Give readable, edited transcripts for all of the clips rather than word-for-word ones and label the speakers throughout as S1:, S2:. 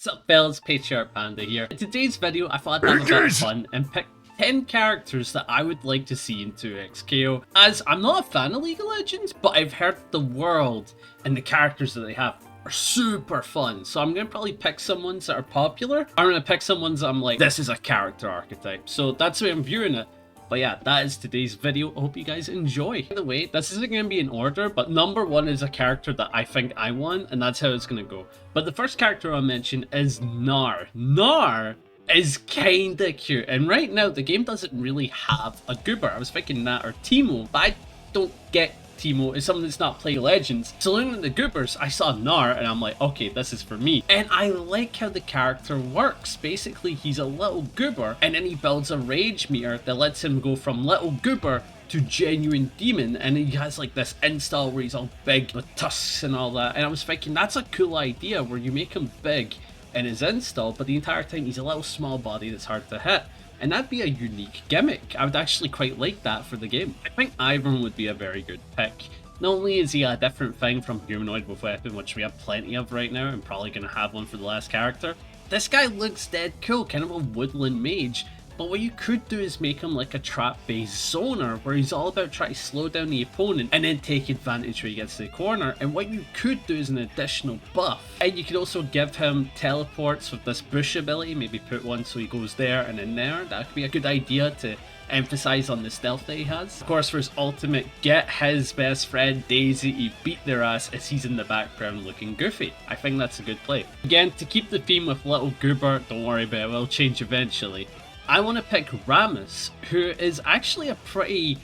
S1: What's up fellas, Patriarch Panda here. In today's video I thought I'd have a bit of fun and pick 10 characters that I would like to see in 2XKO, as I'm not a fan of League of Legends, but I've heard the world and the characters that they have are super fun. So I'm going to probably pick some ones that are popular. I'm going to pick some ones that I'm like, this is a character archetype. So that's the way I'm viewing it. But yeah, that is today's video. I hope you guys enjoy. By the way, this isn't going to be in order, but number one is a character that I think I want, and that's how it's going to go. But the first character I'll mention is Gnar. Gnar is kinda cute, and right now the game doesn't really have a goober. I was thinking that or Teemo, but I don't get Teemo is something that's not play Legends. So looking at the goobers, I saw Gnar and I'm like, okay, this is for me. And I like how the character works. Basically, he's a little goober and then he builds a rage meter that lets him go from little goober to genuine demon, and he has like this install where he's all big with tusks and all that. And I was thinking that's a cool idea where you make him big in his install, but the entire time he's a little small body that's hard to hit. And that'd be a unique gimmick. I would actually quite like that for the game. I think Ivern would be a very good pick. Not only is he a different thing from Humanoid with Weapon, which we have plenty of right now, and probably going to have one for the last character, this guy looks dead cool, kind of a woodland mage. But what you could do is make him like a trap-based zoner, where he's all about trying to slow down the opponent and then take advantage when he gets to the corner. And what you could do is an additional buff. And you could also give him teleports with this bush ability, maybe put one so he goes there and in there. That could be a good idea to emphasize on the stealth that he has. Of course, for his ultimate, get his best friend Daisy to beat their ass as he's in the background looking goofy. I think that's a good play. Again, to keep the theme with little goober, don't worry about it, it will change eventually. I want to pick Rammus, who is actually a pretty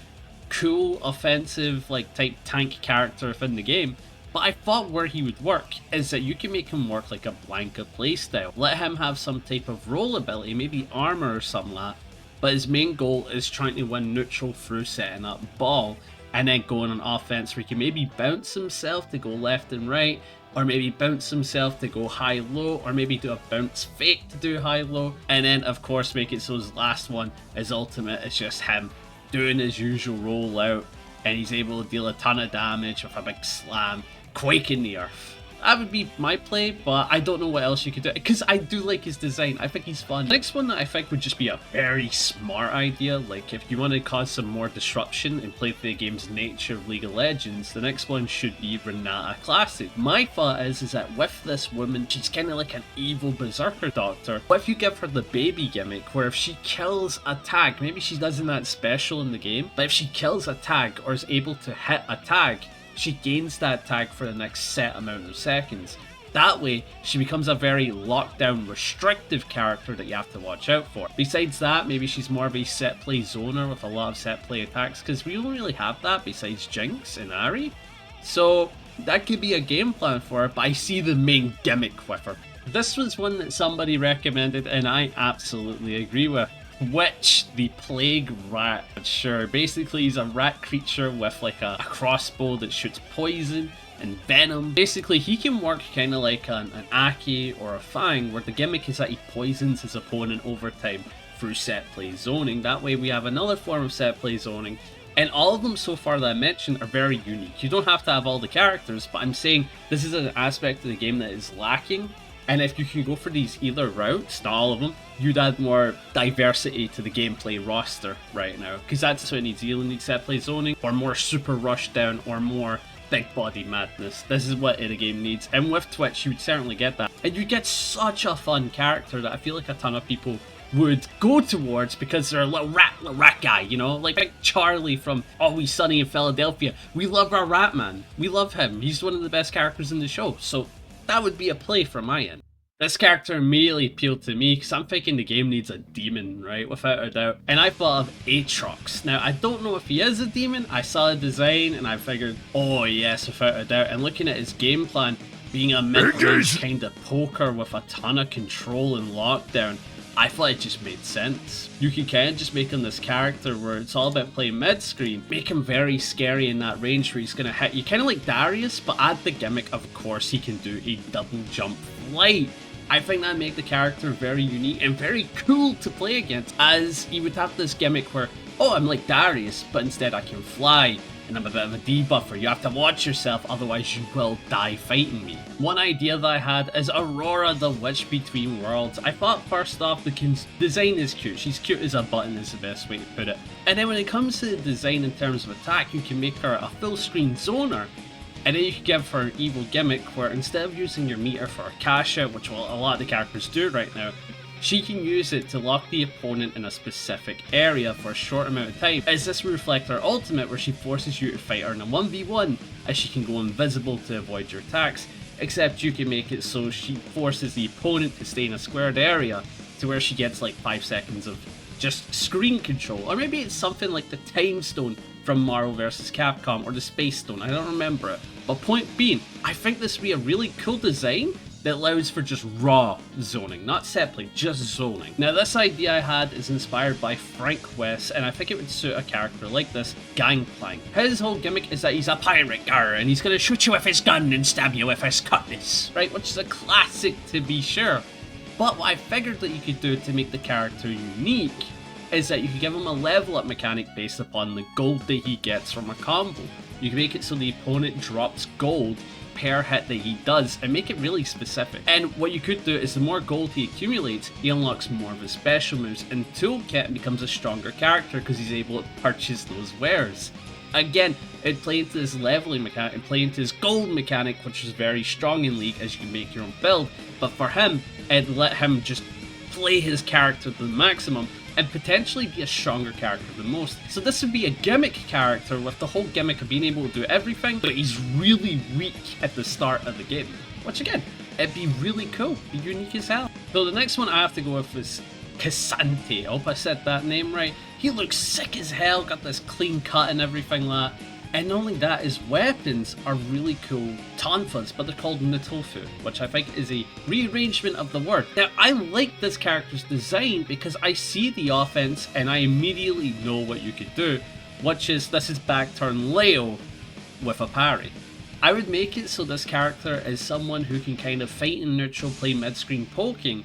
S1: cool, offensive, like type tank character within the game. But I thought where he would work is that you can make him work like a Blanca playstyle. Let him have some type of roll ability, maybe armor or something like that. But his main goal is trying to win neutral through setting up ball, and then going on offense where he can maybe bounce himself to go left and right, or maybe bounce himself to go high-low, or maybe do a bounce fake to do high-low, and then of course make it so his last one, his ultimate, is just him doing his usual rollout, and he's able to deal a ton of damage with a big slam, quaking the earth. That would be my play, but I don't know what else you could do, because I do like his design. I think he's fun. The next one that I think would just be a very smart idea, like if you want to cause some more disruption and play the game's nature of League of Legends, the next one should be Renata Glasc. My thought is that with this woman, she's kind of like an evil berserker doctor. What if you give her the baby gimmick, where if she kills a tag, maybe she doesn't that special in the game, but if she kills a tag or is able to hit a tag, she gains that tag for the next set amount of seconds. That way, she becomes a very lockdown, restrictive character that you have to watch out for. Besides that, maybe she's more of a set play zoner with a lot of set play attacks, because we don't really have that besides Jinx and Ahri. So that could be a game plan for her, but I see the main gimmick with her. This was one that somebody recommended and I absolutely agree with. Witch, the Plague Rat. Sure, basically he's a rat creature with like a crossbow that shoots poison and venom. Basically he can work kind of like an Aki or a Fang, where the gimmick is that he poisons his opponent over time through set play zoning. That way we have another form of set play zoning, and all of them so far that I mentioned are very unique. You don't have to have all the characters, but I'm saying this is an aspect of the game that is lacking. And if you can go for these either routes, not all of them, you'd add more diversity to the gameplay roster right now. Because that's what it needs. You need set play zoning, or more super rush down, or more big body madness. This is what the game needs. And with Twitch, you would certainly get that. And you get such a fun character that I feel like a ton of people would go towards because they're a little rat guy, you know? Like Charlie from Always Sunny in Philadelphia. We love our rat man. We love him. He's one of the best characters in the show. So that would be a play from my end. This character immediately appealed to me because I'm thinking the game needs a demon, right? Without a doubt. And I thought of Aatrox. Now, I don't know if he is a demon. I saw the design and I figured, oh yes, without a doubt. And looking at his game plan, being a mid-range kind of poker with a ton of control and lockdown, I thought it just made sense. You can kind of just make him this character where it's all about playing mid-screen. Make him very scary in that range where he's going to hit you. Kind of like Darius, but add the gimmick, of course, he can do a double jump flight. I think that'd make the character very unique and very cool to play against, as he would have this gimmick where, oh, I'm like Darius, but instead I can fly. and I'm a bit of a debuffer. You have to watch yourself, otherwise you will die fighting me. One idea that I had is Aurora, the Witch Between Worlds. I thought first off the design is cute. She's cute as a button is the best way to put it. And then when it comes to the design in terms of attack, you can make her a full screen zoner. And then you can give her an evil gimmick where instead of using your meter for a cash out, which a lot of the characters do right now, she can use it to lock the opponent in a specific area for a short amount of time, as this will reflect her ultimate where she forces you to fight her in a 1v1, as she can go invisible to avoid your attacks, except you can make it so she forces the opponent to stay in a squared area to where she gets like 5 seconds of just screen control, or maybe it's something like the Time Stone from Marvel vs. Capcom, or the Space Stone, I don't remember it. But point being, I think this would be a really cool design that allows for just raw zoning, not set play, just zoning. Now this idea I had is inspired by Frank West, and I think it would suit a character like this, GangPlank. His whole gimmick is that he's a pirate, and he's gonna shoot you with his gun and stab you with his cutlass, right? Which is a classic to be sure. But what I figured that you could do to make the character unique is that you could give him a level up mechanic based upon the gold that he gets from a combo. You can make it so the opponent drops gold per hit that he does and make it really specific. And what you could do is the more gold he accumulates, he unlocks more of his special moves and toolkit and becomes a stronger character because he's able to purchase those wares. Again, it play into his leveling mechanic and play into his gold mechanic, which is very strong in League as you can make your own build, but for him, it let him just play his character to the maximum and potentially be a stronger character than most. So this would be a gimmick character with the whole gimmick of being able to do everything, but he's really weak at the start of the game. Which again, it'd be really cool, be unique as hell. So the next one I have to go with is Cassante. I hope I said that name right. He looks sick as hell, got this clean cut and everything like that. And not only that, his weapons are really cool tonfas, but they're called Natofu, which I think is a rearrangement of the word. Now, I like this character's design because I see the offense and I immediately know what you could do, which is this is back turn Leo with a parry. I would make it so this character is someone who can kind of fight in neutral, play mid-screen poking,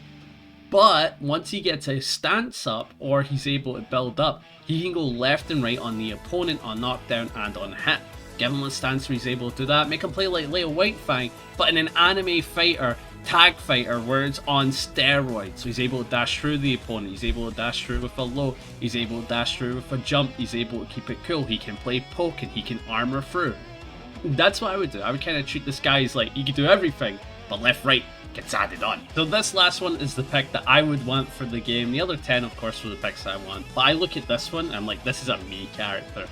S1: but once he gets his stance up or he's able to build up, he can go left and right on the opponent on knockdown and on hit. Give him a stance where he's able to do that, make him play like Leo Whitefang, but in an anime fighter, tag fighter, where it's on steroids. So he's able to dash through the opponent, he's able to dash through with a low, he's able to dash through with a jump, he's able to keep it cool, he can play poking, he can armor through. That's what I would do. I would kind of treat this guy as like, he can do everything, but left, right, gets added on. So this last one is the pick that I would want for the game. The other 10 of course were the picks I want. But I look at this one and I'm like, this is a me character.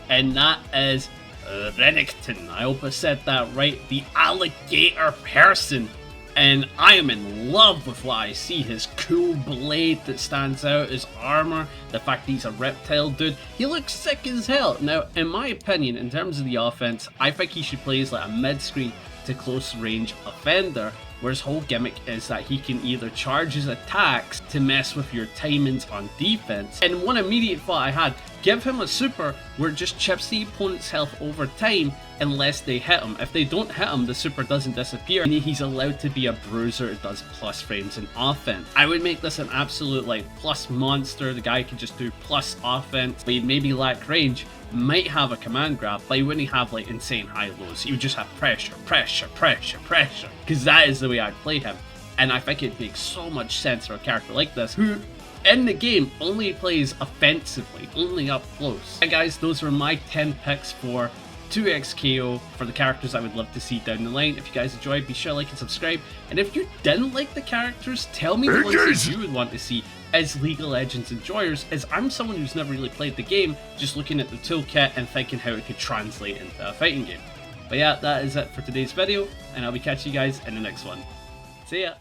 S1: And that is Renekton. I hope I said that right. The alligator person. And I am in love with what I see. His cool blade that stands out, his armor, the fact that he's a reptile dude. He looks sick as hell. Now, in my opinion, in terms of the offense, I think he should play as like a mid-screen to close range offender, where his whole gimmick is that he can either charge his attacks to mess with your timings on defense. And one immediate thought I had, give him a super where it just chips the opponent's health over time unless they hit him. If they don't hit him, the super doesn't disappear and he's allowed to be a bruiser that does plus frames in offense. I would make this an absolute like plus monster. The guy could just do plus offense, but he'd maybe lack range, might have a command grab, but he wouldn't have like insane high lows. He would just have pressure, pressure, pressure, pressure, because that is the way I'd play him. And I think it makes so much sense for a character like this who in the game only plays offensively, only up close. And guys, those were my 10 picks for 2x KO for the characters I would love to see down the line. If you guys enjoyed, be sure to like and subscribe. And if you didn't like the characters, tell me the ones that you would want to see as League of Legends enjoyers, as I'm someone who's never really played the game, just looking at the toolkit and thinking how it could translate into a fighting game. But yeah, that is it for today's video, and I'll be catching you guys in the next one. See ya!